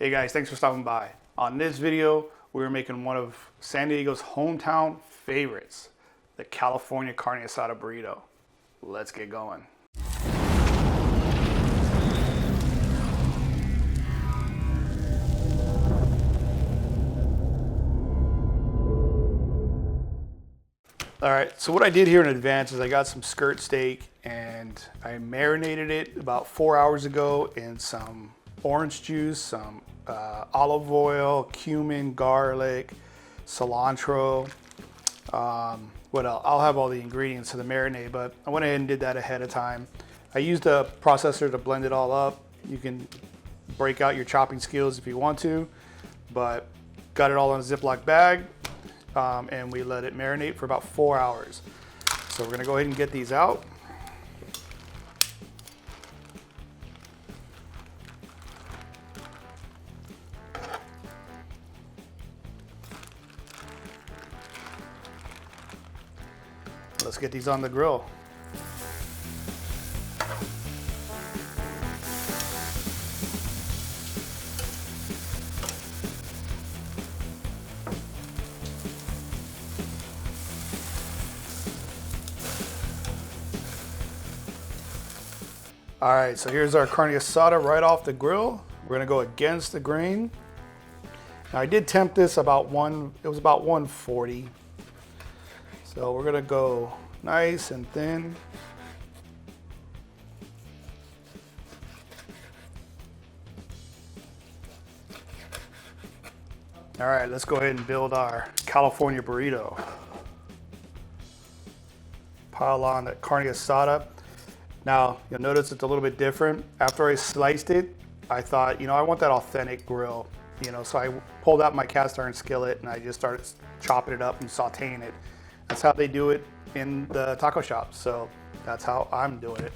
Hey guys, thanks for stopping by. On this video, we're making one of San Diego's hometown favorites, the California Carne Asada Burrito. Let's get going. All right, so what I did here in advance is I got some skirt steak and I marinated it about 4 hours ago in some orange juice, some olive oil, cumin, garlic, cilantro. What else? I'll have all the ingredients of the marinade, but I went ahead and did that ahead of time. I used a processor to blend it all up. You can break out your chopping skills if you want to, but got it all in a Ziploc bag. And we let it marinate for about 4 hours. So we're gonna go ahead and get these out. Let's get these on the grill. All right, so here's our carne asada right off the grill. We're gonna go against the grain. Now I did temp this it was about 140. So we're gonna go nice and thin. All right, let's go ahead and build our California burrito. Pile on that carne asada. Now, you'll notice it's a little bit different. After I sliced it, I thought, I want that authentic grill, so I pulled out my cast iron skillet and I just started chopping it up and sauteing it. That's how they do it in the taco shops, so that's how I'm doing it.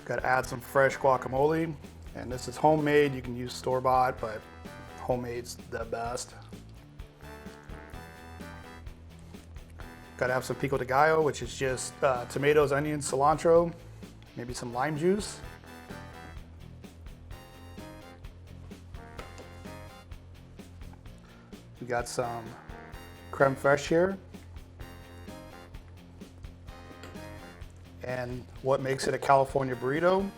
Got to add some fresh guacamole, and this is homemade. You can use store-bought, but homemade's the best. Got to have some pico de gallo, which is just tomatoes, onions, cilantro, maybe some lime juice. We got some creme fraiche here. And what makes it a California burrito?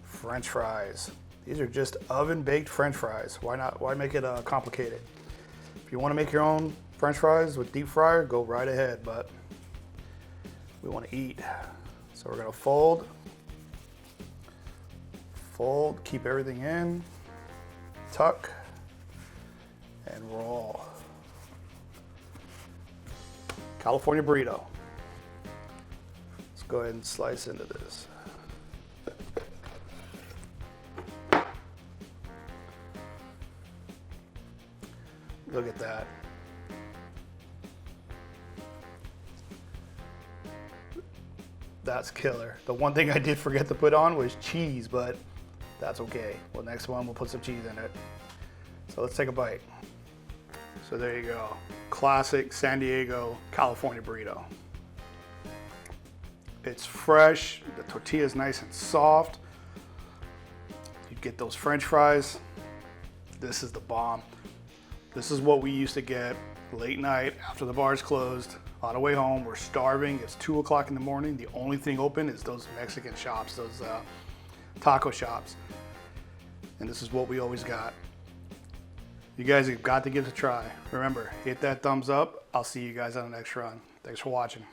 French fries. These are just oven-baked French fries. Why not? Why make it complicated? If you want to make your own French fries with deep fryer, go right ahead, but we want to eat. So we're gonna fold, keep everything in, tuck, and roll. California burrito. Let's go ahead and slice into this. Look at that. That's killer. The one thing I did forget to put on was cheese, but that's okay. Well, next one we'll put some cheese in it. So let's take a bite. So there you go. Classic San Diego California burrito. It's fresh, the tortilla is nice and soft. You get those French fries. This is the bomb. This is what we used to get late night after the bars closed. On the way home, we're starving. It's 2 o'clock in the morning. The only thing open is those Mexican shops, those taco shops. And this is what we always got. You guys have got to give it a try. Remember, hit that thumbs up. I'll see you guys on the next run. Thanks for watching.